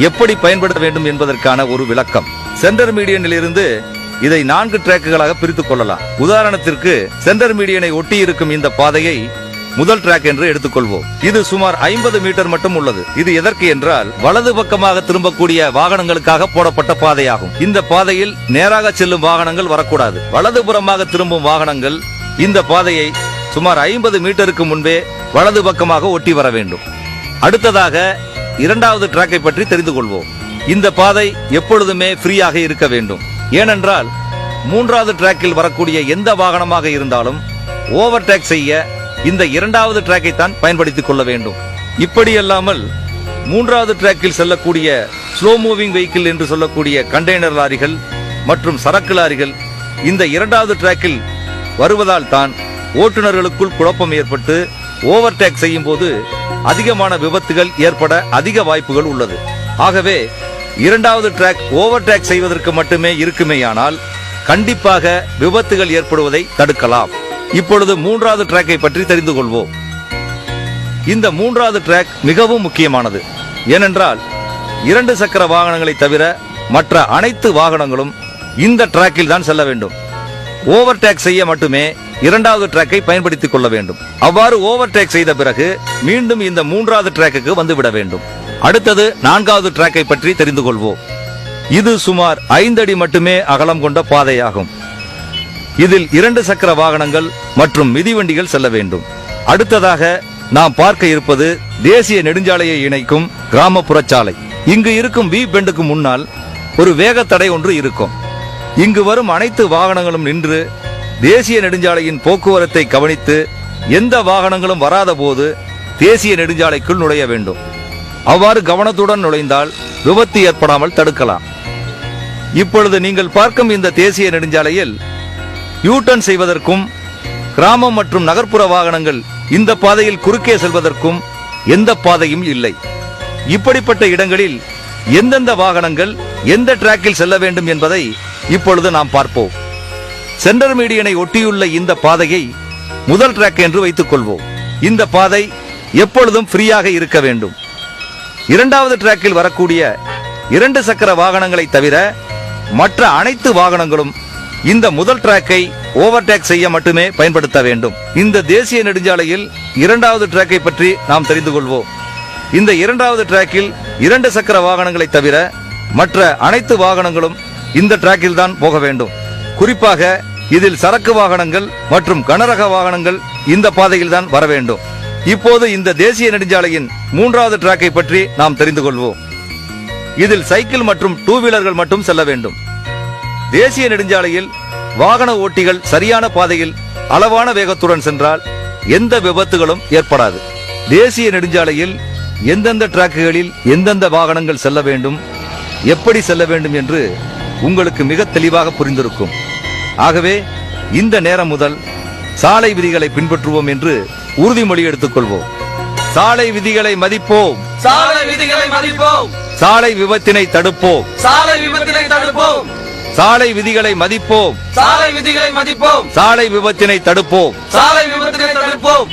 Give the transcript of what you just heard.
எப்படி பயன்படுத்த வேண்டும் என்பதற்கான ஒரு விளக்கம். சென்டர் மீடியனில் இருந்து இதை 4 டிராக்குகளாக பிரித்துக் கொள்ளலாம். உதாரணத்திற்கு சென்டர் மீடியனை ஒட்டி இருக்கும் இந்த பாதையை முதல் டிராக் என்று எடுத்துக்கொள்வோம். இது சுமார் 50 மீட்டர் மட்டும் உள்ளது. இது எதற்கு என்றால் வலது பக்கமாக திரும்பக்கூடிய வாகனங்களுக்காக போடப்பட்ட பாதையாகும். இந்த பாதையில் நேராக செல்லும் வாகனங்கள் வரக்கூடாது. வலதுபுறமாக திரும்பும் வாகனங்கள் இந்த பாதையை சுமார் 50 மீட்டருக்கு முன்பே வலது பக்கமாக ஒட்டி வர வேண்டும். அடுத்ததாக இரண்டாவது டிராக்கை பற்றி தெரிந்து கொள்வோம். இந்த பாதை எப்பொழுதுமே ஃப்ரீயாக இருக்க வேண்டும். ஏனென்றால் மூன்றாவது டிராக்கில் வரக்கூடிய எந்த வாகனமாக இருந்தாலும் ஓவர்டேக் செய்ய இந்த இரண்டாவது டிராக்கை தான் பயன்படுத்திக் கொள்ள வேண்டும். இப்படி அல்லாமல் மூன்றாவது டிராக்கில் செல்லக்கூடிய ஸ்லோ மூவிங் வெஹிக்கிள் என்று சொல்லக்கூடிய கண்டெய்னர் லாரிகள் மற்றும் சரக்கு லாரிகள் இந்த இரண்டாவது டிராக்கில் வருவதால் தான் ஓட்டுநர்களுக்குள் குழப்பம் ஏற்பட்டு ஓவர்டேக் செய்யும் போது அதிகமான விபத்துகள் ஏற்பட அதிக வாய்ப்புகள் உள்ளது. ஆகவே இரண்டாவது டிராக் ஓவர்டேக் செய்வதற்கு மட்டுமே இருக்குமேயானால் கண்டிப்பாக விபத்துகள் ஏற்படுவதை தடுக்கலாம். இப்பொழுது மூன்றாவது டிராக்கை பற்றி தெரிந்து கொள்வோம். இந்த மூன்றாவது டிராக் மிகவும் முக்கியமானது. ஏனென்றால் 2 சக்கர வாகனங்களை தவிர மற்ற அனைத்து வாகனங்களும் இந்த டிராக்கில் தான் செல்ல வேண்டும். ஓவர்டேக் செய்ய மட்டுமே இரண்டாவது டிராக்கை பயன்படுத்திக் கொள்ள வேண்டும். அவ்வாறு ஓவர்டேக் செய்த பிறகு மீண்டும் இந்த மூன்றாவது டிராக்குக்கு வந்துவிட வேண்டும். அடுத்தது 4வது டிராக்கை பற்றி தெரிந்து கொள்வோம். இது சுமார் 5 அடி மட்டுமே அகலம் கொண்ட பாதையாகும். இதில் 2 சக்கர வாகனங்கள் மற்றும் மிதிவண்டிகள் செல்ல வேண்டும். அடுத்ததாக நாம் பார்க்க இருப்பது தேசிய நெடுஞ்சாலையை இணைக்கும் கிராமப்புற சாலை. இங்கு இருக்கும் வி பெண்டுக்கு முன்னால் ஒரு வேக தடை ஒன்று இருக்கும். இங்கு வரும் அனைத்து வாகனங்களும் நின்று தேசிய நெடுஞ்சாலையின் போக்குவரத்தை கவனித்து எந்த வாகனங்களும் வராத போது தேசிய நெடுஞ்சாலைக்குள் நுழைய வேண்டும். அவ்வாறு கவனத்துடன் நுழைந்தால் விபத்து ஏற்படாமல் தடுக்கலாம். இப்பொழுது நீங்கள் பார்க்கும் இந்த தேசிய நெடுஞ்சாலையில் யூ-டர்ன் செய்வதற்கும் கிராமம் மற்றும் நகர்ப்புற வாகனங்கள் இந்த பாதையில் குறுக்கே செல்வதற்கும் எந்த பாதையும் இல்லை. இப்படிப்பட்ட இடங்களில் எந்தெந்த வாகனங்கள் எந்த டிராக்கில் செல்ல வேண்டும் என்பதை இப்பொழுது நாம் பார்ப்போம். சென்டர் மீடியனை ஒட்டியுள்ள இந்த பாதையை முதல் டிராக் என்று வைத்துக் கொள்வோம். இந்த பாதை எப்பொழுதும் ஃப்ரீயாக இருக்க வேண்டும். இரண்டாவது டிராக்கில் வரக்கூடிய 2 சக்கர வாகனங்களை தவிர மற்ற அனைத்து வாகனங்களும் இந்த முதல் டிராக்கை ஓவர்டேக் செய்ய மட்டுமே பயன்படுத்த வேண்டும். இந்த தேசிய நெடுஞ்சாலையில் இரண்டாவது டிராக்கை பற்றி நாம் தெரிந்து கொள்வோம். இந்த இரண்டாவது டிராக்கில் 2 சக்கர வாகனங்களை தவிர மற்ற அனைத்து வாகனங்களும் இந்த டிராக்கில் தான் போக வேண்டும். குறிப்பாக இதில் சரக்கு வாகனங்கள் மற்றும் கனரக வாகனங்கள் இந்த பாதையில் தான் வர வேண்டும். இப்போது இந்த தேசிய நெடுஞ்சாலையின் 3வது டிராக்கை பற்றி நாம் தெரிந்து கொள்வோம். இதில் சைக்கிள் மற்றும் 2 வீலர்கள் மட்டும் செல்ல வேண்டும். தேசிய நெடுஞ்சாலையில் வாகன ஓட்டிகள் சரியான பாதையில் அளவான வேகத்துடன் சென்றால் எந்த விபத்துகளும் ஏற்படாது. தேசிய நெடுஞ்சாலையில் எந்தெந்த டிராக்குகளில் எந்தெந்த வாகனங்கள் செல்ல வேண்டும், எப்படி செல்ல வேண்டும் என்று உங்களுக்கு மிக தெளிவாக புரிந்திருக்கும். ஆகவே இந்த நேரம் முதல் சாலை விதிகளை பின்பற்றுவோம் என்று உறுதிமொழி எடுத்துக்கொள்வோம். சாலை விதிகளை மதிப்போம். சாலை விதிகளை மதிப்போம். சாலை விபத்தினை தடுப்போம். சாலை விபத்தினை தடுப்போம். சாலை விதிகளை மதிப்போம். சாலை விதிகளை மதிப்போம். சாலை விபத்தினை தடுப்போம். சாலை விபத்தினை தடுப்போம்.